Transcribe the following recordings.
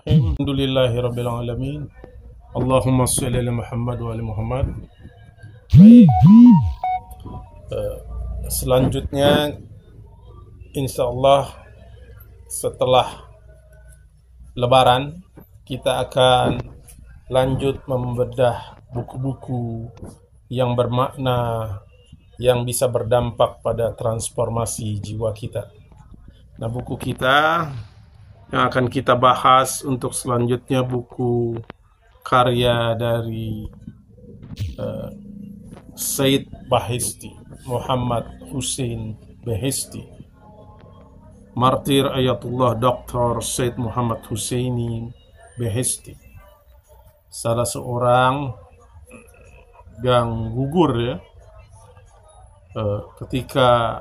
Alhamdulillahirabbil alamin. Allahumma shalli ala Muhammad wa ali Muhammad. Baik, selanjutnya insya Allah setelah Lebaran kita akan lanjut membedah buku-buku yang bermakna, yang bisa berdampak pada transformasi jiwa kita. Nah, buku kita yang akan kita bahas untuk selanjutnya buku karya dari Said Bahesti, Muhammad Hussein Behesti, Martir Ayatullah Dr. Said Muhammad Husseini Behesti, salah seorang yang gugur ya ketika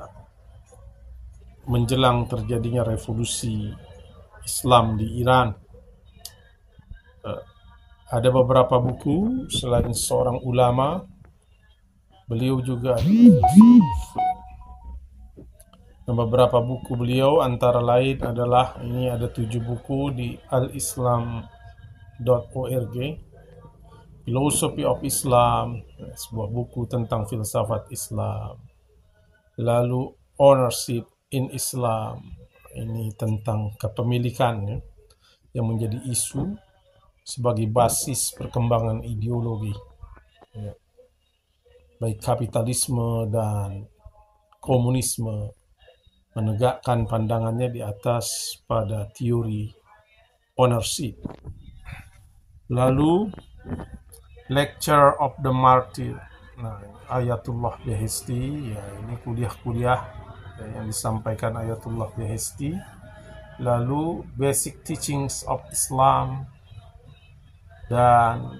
menjelang terjadinya revolusi Islam di Iran. Ada beberapa buku selain seorang ulama, beliau juga dan beberapa buku beliau antara lain adalah ini ada 7 buku di alislam.org, Philosophy of Islam, sebuah buku tentang filsafat Islam. Lalu Ownership in Islam, ini tentang kepemilikan ya, yang menjadi isu sebagai basis perkembangan ideologi ya, baik kapitalisme dan komunisme, menegakkan pandangannya di atas pada teori ownership. Lalu Lecture of the Martyr, nah, Ayatullah Behesti ya, ini kuliah-kuliah ya, yang disampaikan Ayatullah Behesti. Lalu Basic Teachings of Islam dan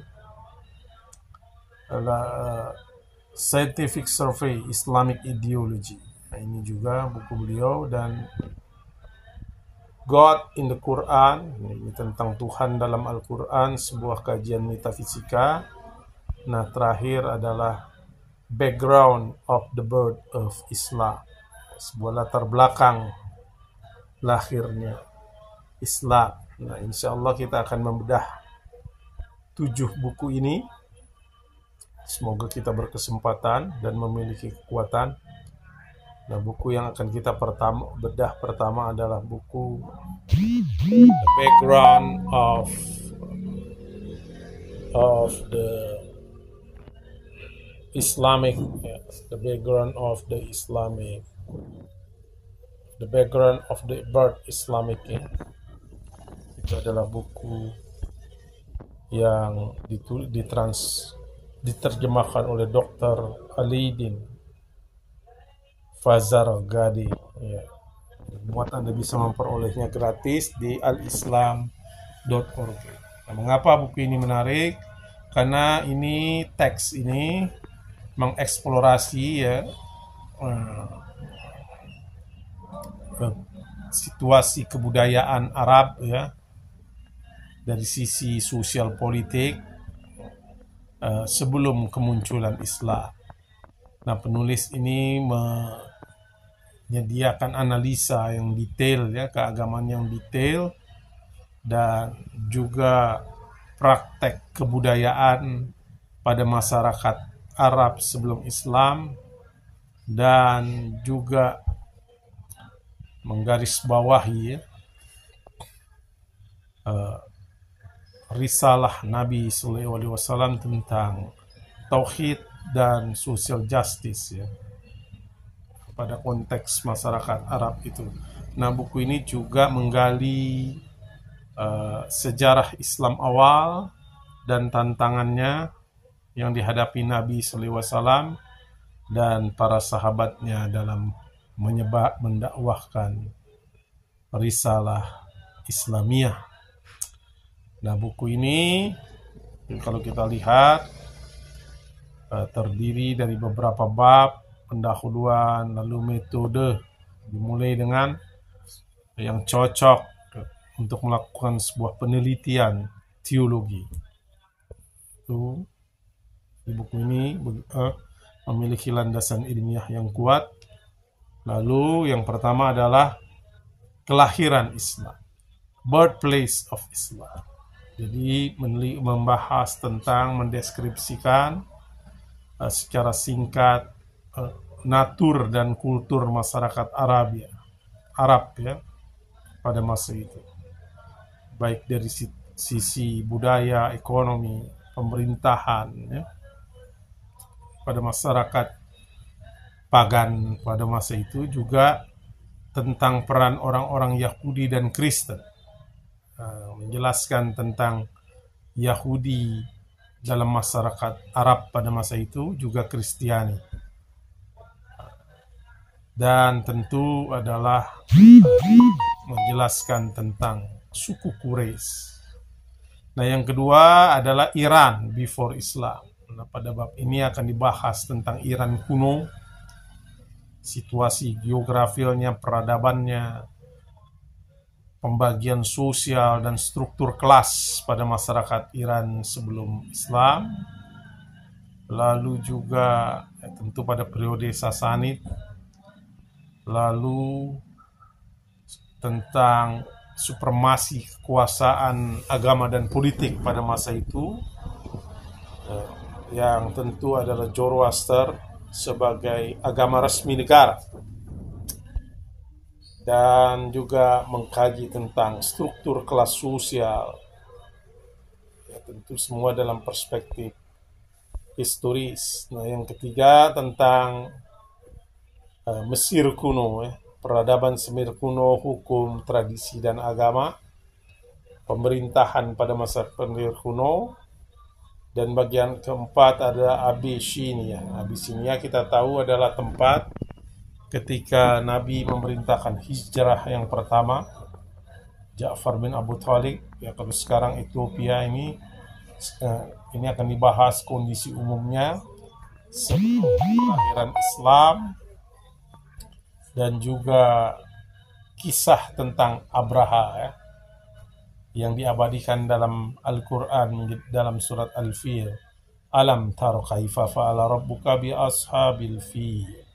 Scientific Survey Islamic Ideology. Nah, ini juga buku beliau. Dan God in the Quran, ini tentang Tuhan dalam Al-Quran, sebuah kajian metafisika. Nah, terakhir adalah Background of the Birth of Islam, sebuah latar belakang lahirnya Islam. Nah, insya Allah kita akan membedah 7 buku ini. Semoga kita berkesempatan dan memiliki kekuatan. Nah, buku yang akan kita bedah pertama adalah buku The Background of the Islamic, The Background of the Islamic, The Background of the Birth Islamic ya. Itu adalah buku yang diterjemahkan oleh Dr. Alidin Fazargadi ya. Buat Anda bisa memperolehnya gratis di alislam.org. Nah, mengapa buku ini menarik? Karena ini teks ini mengeksplorasi ya situasi kebudayaan Arab ya, dari sisi sosial politik sebelum kemunculan Islam. Nah, penulis ini menyediakan analisa yang detail ya, keagamaan yang detail, dan juga praktek kebudayaan pada masyarakat Arab sebelum Islam, dan juga menggarisbawahi risalah Nabi SAW tentang tauhid dan social justice ya, pada konteks masyarakat Arab itu. Nah, buku ini juga menggali sejarah Islam awal dan tantangannya yang dihadapi Nabi SAW dan para sahabatnya dalam mendakwahkan risalah Islamiyah. Nah, buku ini kalau kita lihat terdiri dari beberapa bab, pendahuluan, lalu metode, dimulai dengan yang cocok untuk melakukan sebuah penelitian teologi. Itu di buku ini memiliki landasan ilmiah yang kuat. Lalu yang pertama adalah kelahiran Islam. birthplace of Islam. Jadi membahas tentang mendeskripsikan secara singkat natur dan kultur masyarakat Arab ya pada masa itu, baik dari sisi budaya, ekonomi, pemerintahan ya, pada masyarakat pagan pada masa itu, juga tentang peran orang-orang Yahudi dan Kristen, menjelaskan tentang Yahudi dalam masyarakat Arab pada masa itu, juga Kristiani, dan tentu adalah menjelaskan tentang suku Quraisy. Nah, yang kedua adalah Iran before Islam. Nah, pada bab ini akan dibahas tentang Iran kuno, situasi geografilnya, peradabannya, pembagian sosial dan struktur kelas pada masyarakat Iran sebelum Islam. Lalu juga tentu pada periode Sasanid. Lalu tentang supremasi kekuasaan agama dan politik pada masa itu, yang tentu adalah Zoroaster sebagai agama resmi negara, dan juga mengkaji tentang struktur kelas sosial, ya, tentu semua dalam perspektif historis. Nah, yang ketiga tentang Mesir kuno, peradaban Mesir kuno, hukum, tradisi, dan agama, pemerintahan pada masa Mesir kuno. Dan bagian keempat adalah Abyssinia. Abyssinia kita tahu adalah tempat ketika Nabi memerintahkan hijrah yang pertama, Ja'far bin Abu Thalib. Ya, kalau sekarang Ethiopia ini akan dibahas kondisi umumnya sebelum kelahiran Islam, dan juga kisah tentang Abraha ya, yang diabadikan dalam Al-Quran dalam surat Al-Fil. Alam tara kaifa fa'ala rabbuka bi ashabil fil.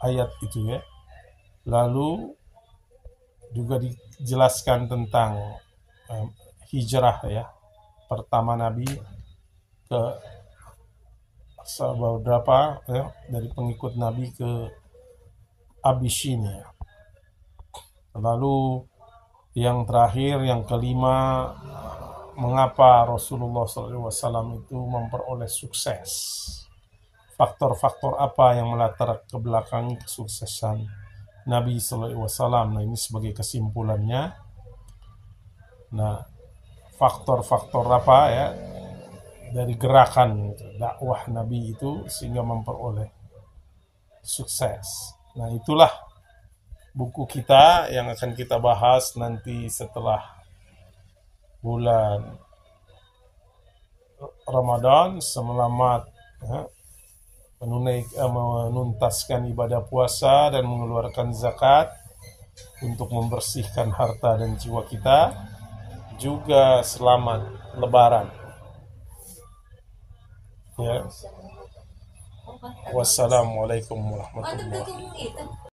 Ayat itu ya. Lalu juga dijelaskan tentang hijrah ya, pertama Nabi ke beberapa ya, dari pengikut Nabi ke Abyssinia. Lalu yang terakhir, yang kelima, mengapa Rasulullah SAW itu memperoleh sukses? Faktor-faktor apa yang melatar ke belakang kesuksesan Nabi SAW? Nah, ini sebagai kesimpulannya. Nah, faktor-faktor apa ya dari gerakan dakwah Nabi itu sehingga memperoleh sukses. Nah, itulah buku kita yang akan kita bahas nanti setelah bulan Ramadan, selamat menuntaskan ibadah puasa dan mengeluarkan zakat untuk membersihkan harta dan jiwa kita. Juga selamat Lebaran. Ya. Wassalamualaikum warahmatullahi wabarakatuh.